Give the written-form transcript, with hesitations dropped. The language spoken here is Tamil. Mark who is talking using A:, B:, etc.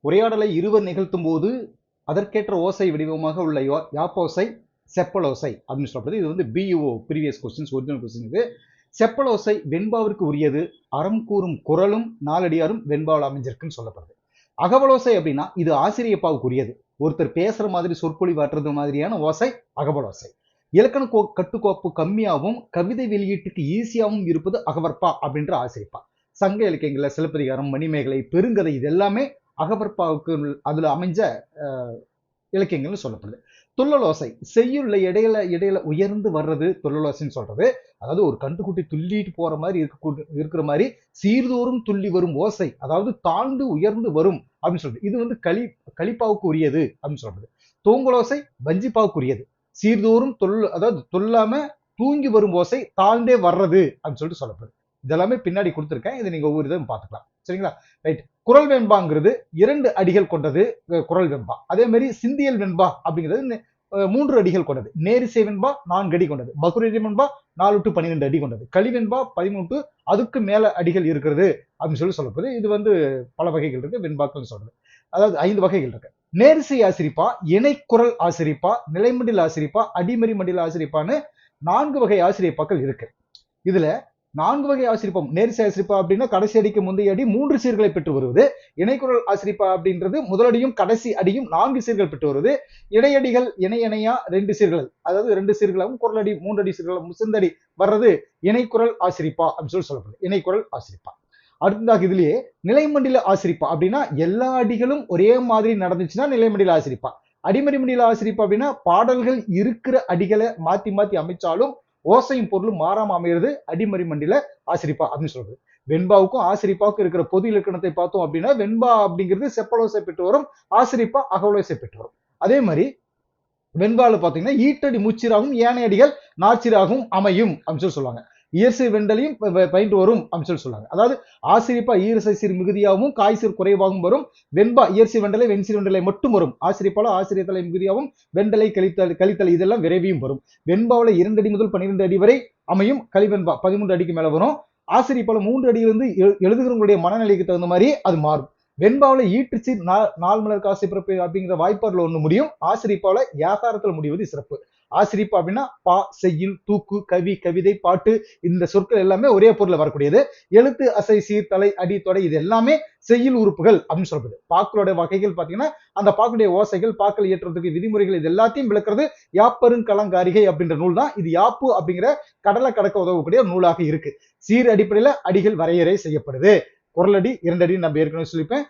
A: உரையாடலை இருவர் நிகழ்த்தும் போது அதற்கேற்ற ஓசை வடிவமாக உள்ள யாப்போசை செப்பலோசை அப்படின்னு சொல்றது. இது வந்து பியூஓ ப்ரீவியஸ் கொஸ்டின்ஸ், ஒரிஜினல் கொஸ்டின். இது செப்பலோசை வெண்பாவிற்கு உரியது. அறம் கூறும் குரலும் நாலடியாரும் வெண்பாவில் அமைஞ்சிருக்குன்னு சொல்லப்படுது. அகவலோசை அப்படின்னா இது ஆசிரியப்பாவுக்கு உரியது. ஒருத்தர் பேசுற மாதிரி சொற்பொழிவாற்றுறது மாதிரியான ஓசை அகவலோசை. இலக்கண கட்டுக்கோப்பு கம்மியாகவும் கவிதை வெளியீட்டுக்கு ஈஸியாகவும் இருப்பது அகவற்பா அப்படின்ற ஆசிரியப்பா. சங்க இலக்கியங்கள்ல சிலப்பதிகாரம், மணிமேகலை, பெருங்கதை இது எல்லாமே அகவற்பாவுக்கு அதுல அமைஞ்ச இலக்கியங்கள்னு சொல்லப்படுது. துள்ளலோசை செய்யுள்ள இடையில இடையில உயர்ந்து வர்றது துள்ளலோசைன்னு சொல்றது. அதாவது ஒரு கண்டுக்குட்டி துள்ளிட்டு போற மாதிரி இருக்கிற மாதிரி சீர்தோறும் துள்ளி வரும் ஓசை, அதாவது தாழ்ந்து உயர்ந்து வரும் அப்படின்னு சொல்றது. இது வந்து களிப்பாவுக்கு உரியது அப்படின்னு சொல்றது. தூங்கலோசை வஞ்சிப்பாவுக்கு உரியது. சீர்தோறும் அதாவது தொல்லாம தூங்கி வரும் ஓசை தாழ்ந்தே வர்றது அப்படின்னு சொல்லிட்டு சொல்லப்படுது. இதெல்லாமே பின்னாடி கொடுத்துருக்கேன், இதை நீங்க ஒவ்வொரு இதை பார்த்துக்கலாம். சரிங்களா? ரைட். குரல் வெண்பாங்கிறது 2 அடிகள் கொண்டது குரல் வெண்பா. அதே மாதிரி சிந்தியல் வெண்பா அப்படிங்கிறது 3 அடிகள் கொண்டது. நேரிசை வெண்பா 4 அடி கொண்டது. பகுரடி வெண்பா 4 to 12 அடி கொண்டது. களிவெண்பா 13 அதுக்கு மேல அடிகள் இருக்கிறது அப்படின்னு சொல்லி சொல்லப்படுது. இது வந்து பல வகைகள் இருக்கு வெண்பாக்கள் சொல்றது. அதாவது 5 வகைகள் இருக்கு. நேரிசை ஆசிரிப்பா, இணைக்குரல் ஆசிரிப்பா, நிலைமண்டில் ஆசிரிப்பா, அடிமறி மண்டில் ஆசிரிப்பான்னு 4 வகை ஆசிரியப்பாக்கள் இருக்கு. இதுல 4 வகை ஆசிரிப்பம். நேரிசை ஆசிரிப்பா அப்படின்னா கடைசி அடிக்கு முந்தைய அடி 3 சீர்களை பெற்று வருவது. இணைக்குரல் ஆசிரிப்பா அப்படின்றது முதலடியும் கடைசி அடியும் 4 சீர்கள் பெற்று வருவது. இடையடிகள் இணையா 2 சீர்கள், அதாவது 2 சீர்களாகவும் குரலடி 3 அடி சீர்களாகவும் சிந்தடி வர்றது இணைக்குரல் ஆசிரிப்பா அப்படின்னு சொல்லி சொல்லப்படுது. இணைக்குரல் ஆசிரிப்பா. அடுத்ததாக இதுலயே நிலைமண்டில ஆசிரிப்பா அப்படின்னா எல்லா அடிகளும் ஒரே மாதிரி நடந்துச்சுன்னா நிலைமண்டில ஆசிரிப்பா. அடிமறி மண்டில ஆசிரிப்பா அப்படின்னா பாடல்கள் இருக்கிற அடிகளை மாத்தி மாத்தி அமைச்சாலும் ஓசையும் பொருளும் மாறாம அமைகிறது அடிமறி மண்டில ஆசிரிப்பா அப்படின்னு சொல்றது. வெண்பாவுக்கும் ஆசிரிப்பாவுக்கும் இருக்கிற பொது இலக்கணத்தை பார்த்தோம் அப்படின்னா வெண்பா அப்படிங்கிறது செப்பலோசை பெற்று வரும், ஆசிரிப்பா அகவலோசை பெற்று வரும். அதே மாதிரி வெண்பால பாத்தீங்கன்னா ஈட்டடி முச்சிராகவும் ஏனைய அடிகள் நாச்சிராகவும் அமையும் அப்படின்னு சொல்லி சொல்லுவாங்க. இயற்சீர் வெண்டலையும் பயின்று வரும் அப்படின்னு சொல்லி சொல்லுவாங்க. அதாவது ஆசிரிப்பா ஈரசை சீர் மிகுதியாகவும் காய்சீர் குறைவாகவும் வரும். வெண்பா இயற்சீர் வெண்டலை வெண்சீர் வெண்டலை மட்டும் வரும். ஆசிரியப்பால ஆசிரியத்தலை மிகுதியாகவும் வெண்டலை கழித்தலை இதெல்லாம் விரைவியும் வரும். வெண்பாவில 2 அடி முதல் 12 அடி வரை அமையும். கலிவெண்பா 13 அடிக்கு மேல வரும். ஆசிரியப்பால 3 அடியிலிருந்து எழுதுகிறவங்களுடைய மனநிலைக்கு தகுந்த மாதிரி அது மாறும். வெண்பாவில ஈற்றுச்சீர் நாள் மலர் காசை பிறப்பு அப்படிங்கிற வாய்ப்பாடுல ஒண்ணு முடியும். ஆசிரிப்பால ஏகாரத்துல முடிவது சிறப்பு. ஆசிரிப்பா அப்படின்னா பா, செய்யுள், தூக்கு, கவி, கவிதை, பாட்டு இந்த சொற்கள் எல்லாமே ஒரே பொருள்ல வரக்கூடியது. எழுத்து, அசை, சீர், தலை, அடி, தொடை இது எல்லாமே செய்யுள் உறுப்புகள் அப்படின்னு சொல்றது. பாக்களோட வகைகள் பாத்தீங்கன்னா அந்த பாக்களுடைய ஓசைகள், பாக்கள் இயற்றுறதுக்கு விதிமுறைகள் இது எல்லாத்தையும் விளக்குறது யாப்பருங்கலங்காரிகை அப்படின்ற நூல் தான். இது யாப்பு அப்படிங்கிற கடலை கடக்க உதவக்கூடிய நூலாக இருக்கு. சீர் அடிப்படையில அடிகள் வரையறை செய்யப்படுது. குரலடி 2 அடி நம்ம ஏற்கனவே சொல்லிப்பேன்.